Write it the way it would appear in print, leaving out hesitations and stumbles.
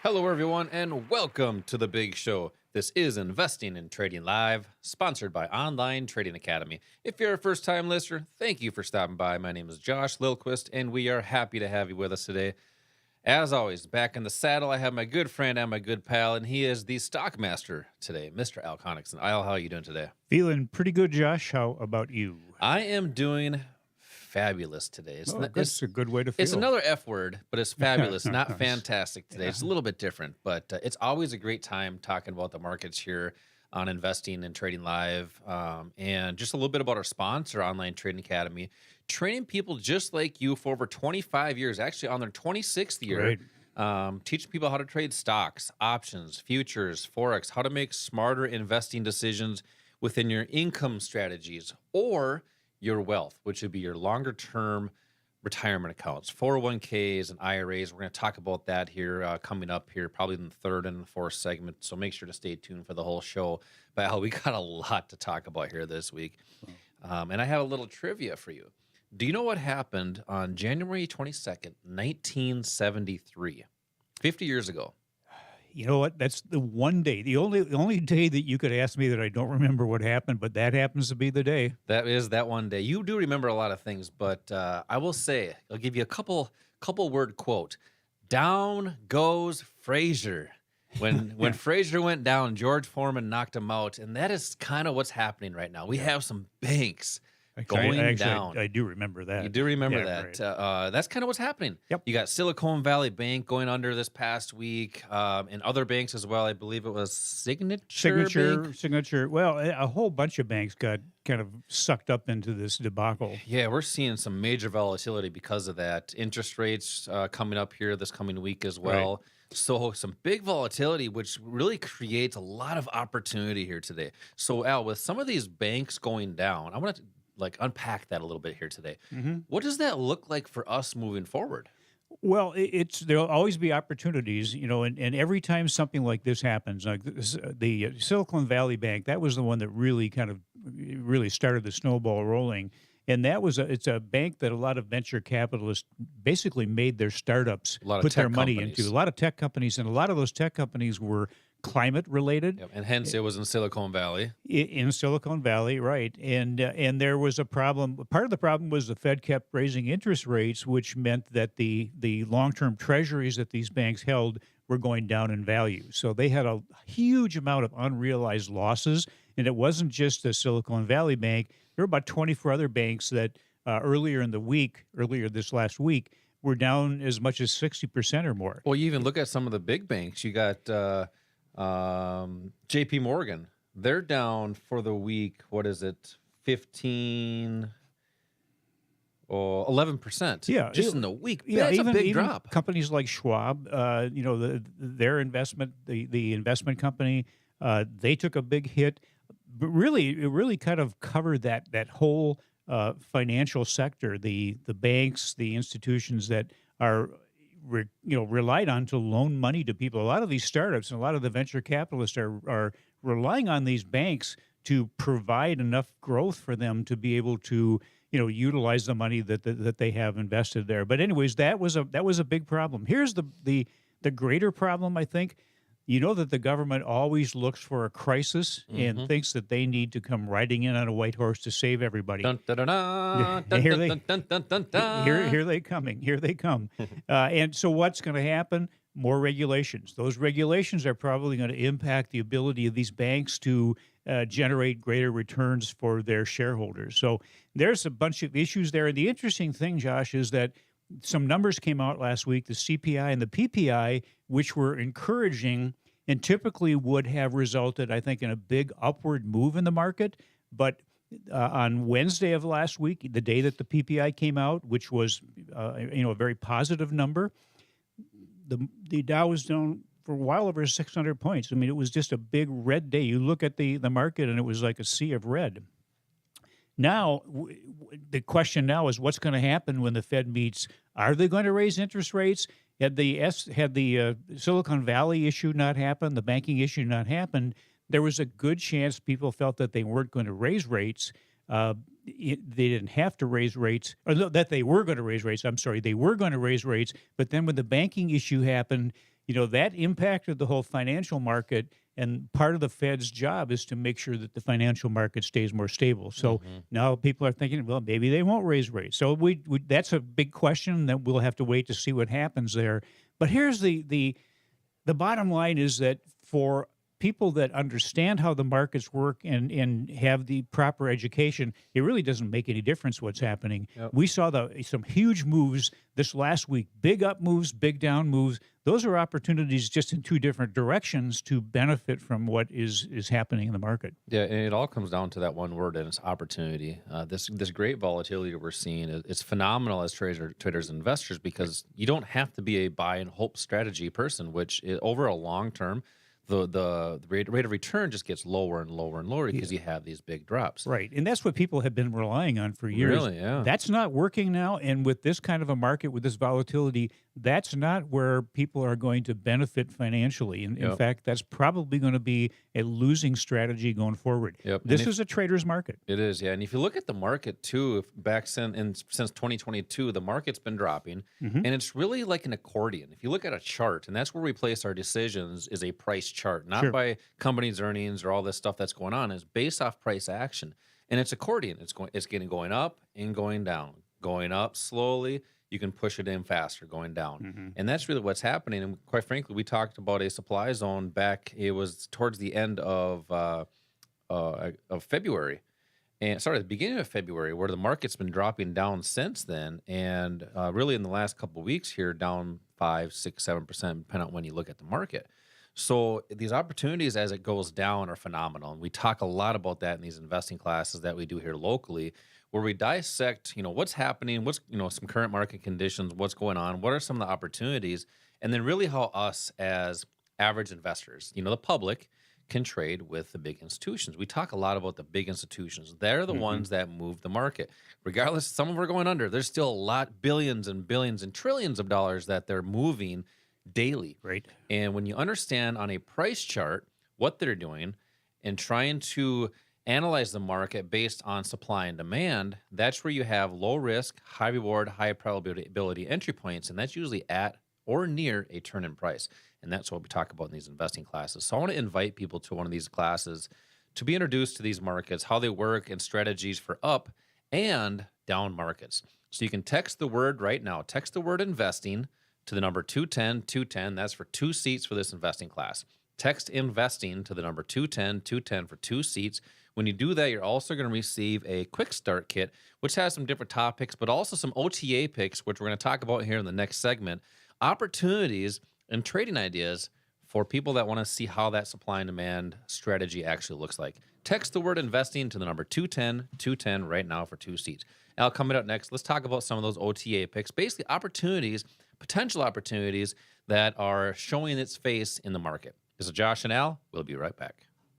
Hello, everyone, and welcome to the Big Show. This is Investing and Trading Live, sponsored by Online Trading Academy. If you're a first-time listener, thank you for stopping by. My name is Josh Lilquist, and we are happy to have you with us today. As always, back in the saddle, I have my good friend and my good pal, and he is the stock master today, Mr. Al Connickson. Al, how are you doing today? Feeling pretty good, Josh. How about you? I am doing fabulous today. That's a good way to feel. It's another F word, but it's fabulous, not Nice. fantastic today. It's a little bit different, but it's always a great time talking about the markets here on Investing and Trading Live, and just a little bit about our sponsor, Online Trading Academy, training people just like you for over 25 years, actually on their 26th year, teaching people how to trade stocks, options, futures, Forex, how to make smarter investing decisions within your income strategies or your wealth, which would be your longer term retirement accounts, 401ks and IRAs. We're going to talk about that here coming up here, probably in the third and the fourth segment. So make sure to stay tuned for the whole show. But Al, we got a lot to talk about here this week. And I have a little trivia for you. Do you know what happened on January 22nd, 1973, 50 years ago? You know what? That's the one day, the only day that you could ask me that I don't remember what happened, but that happens to be the day. That is that one day. You do remember a lot of things, but I will say, I'll give you a couple word quote. Down goes Frazier. When Frazier went down, George Foreman knocked him out, and that is kind of what's happening right now. We have some banks going down. I do remember that. You do remember Yeah, that. right. That's kind of what's happening. Yep. You got Silicon Valley Bank going under this past week, and other banks as well. I believe it was Signature Bank. Signature. Well, a whole bunch of banks got kind of sucked up into this debacle. Yeah, we're seeing some major volatility because of that. Interest rates coming up here this coming week as well. Right. So some big volatility, which really creates a lot of opportunity here today. So Al, with some of these banks going down, I want to unpack that a little bit here today. Mm-hmm. What does that look like for us moving forward? Well, there'll always be opportunities, and every time something like this happens, like this, the Silicon Valley Bank, that was the one that really really started the snowball rolling. And it's a bank that a lot of venture capitalists basically made their startups put their money into. A lot of tech companies, and a lot of those tech companies were climate related. Yep, and hence it was in Silicon Valley. In Silicon Valley, right. And there was a problem. Part of the problem was the Fed kept raising interest rates, which meant that the long-term treasuries that these banks held were going down in value. So they had a huge amount of unrealized losses. And it wasn't just the Silicon Valley Bank. There were about 24 other banks that earlier this last week, were down as much as 60% or more. Well, you even look at some of the big banks. You got JP Morgan. They're down for the week. What is it? 15 or 11%. Yeah, just in the week. Yeah, that's even, a big even drop. Companies like Schwab, their investment, the investment company, they took a big hit. But really, it really kind of covered that whole financial sector, the banks, the institutions that are relied on to loan money to people. A lot of these startups and a lot of the venture capitalists are relying on these banks to provide enough growth for them to be able to utilize the money that they have invested there. But anyways, that was a big problem. Here's the greater problem, I think. You know that the government always looks for a crisis and thinks that they need to come riding in on a white horse to save everybody. Dun, dun, dun, dun, dun, Here dun, dun, dun, dun, dun. Here they come. And so what's going to happen? More regulations. Those regulations are probably going to impact the ability of these banks to generate greater returns for their shareholders. So there's a bunch of issues there. And the interesting thing, Josh, is that some numbers came out last week, the CPI and the PPI, which were encouraging and typically would have resulted, I think, in a big upward move in the market. But on Wednesday of last week, the day that the PPI came out, which was a very positive number, the Dow was down for a while over 600 points. I mean, it was just a big red day. You look at the market, and it was like a sea of red. Now, the question now is what's going to happen when the Fed meets. Are they going to raise interest rates? Had the Silicon Valley issue not happened, the banking issue not happened, there was a good chance people felt that they weren't going to raise rates. They didn't have to raise rates, or that they were going to raise rates. I'm sorry, they were going to raise rates. But then when the banking issue happened, that impacted the whole financial market. And part of the Fed's job is to make sure that the financial market stays more stable. So Hmm. now people are thinking, well, maybe they won't raise rates. So that's a big question that we'll have to wait to see what happens there. But here's the bottom line is that for people that understand how the markets work and have the proper education, it really doesn't make any difference what's happening. Yep. We saw some huge moves this last week, big up moves, big down moves. Those are opportunities just in two different directions to benefit from what is happening in the market. Yeah, and it all comes down to that one word, and it's opportunity. This great volatility that we're seeing is phenomenal as traders and investors because you don't have to be a buy and hope strategy person, which over a long term, the rate of return just gets lower and lower and lower because you have these big drops. Right. And that's what people have been relying on for years. Really, yeah. That's not working now. And with this kind of a market, with this volatility, that's not where people are going to benefit financially. In Yep. fact, that's probably going to be a losing strategy going forward. Yep. And This is a trader's market. it is, yeah. And if you look at the market too, since 2022, the market's been dropping, and it's really like an accordion. If you look at a chart, and that's where we place our decisions, is a price chart, not Sure. by companies' earnings or all this stuff that's going on. It's based off price action, and it's accordion. It's getting going up and going down, going up slowly. You can push it in faster, going down, and that's really what's happening. And quite frankly, we talked about a supply zone back. It was towards the end of February, and sorry, the beginning of February, where the market's been dropping down since then, and really in the last couple of weeks here, down 5, 6, 7%, depending on when you look at the market. So these opportunities as it goes down are phenomenal, and we talk a lot about that in these investing classes that we do here locally, where we dissect, what's happening, what's some current market conditions, what's going on, what are some of the opportunities, and then really how us as average investors, the public, can trade with the big institutions. We talk a lot about the big institutions. They're the ones that move the market. Regardless, some of them are going under. There's still a lot, billions and billions and trillions of dollars that they're moving daily. Right. And when you understand on a price chart what they're doing and trying to analyze the market based on supply and demand, that's where you have low risk, high reward, high probability entry points. And that's usually at or near a turn in price. And that's what we talk about in these investing classes. So I want to invite people to one of these classes to be introduced to these markets, how they work, and strategies for up and down markets. So you can text the word right now. Text the word investing to the number 210 210. That's for 2 seats for this investing class. Text investing to the number 210 210 for 2 seats. When you do that, you're also going to receive a quick start kit, which has some different topics, but also some OTA picks, which we're going to talk about here in the next segment. Opportunities and trading ideas for people that want to see how that supply and demand strategy actually looks like. Text the word investing to the number 210 210 right now for 2 seats. Al, coming up next, let's talk about some of those OTA picks, basically opportunities, potential opportunities that are showing its face in the market. This is Josh and Al. We'll be right back.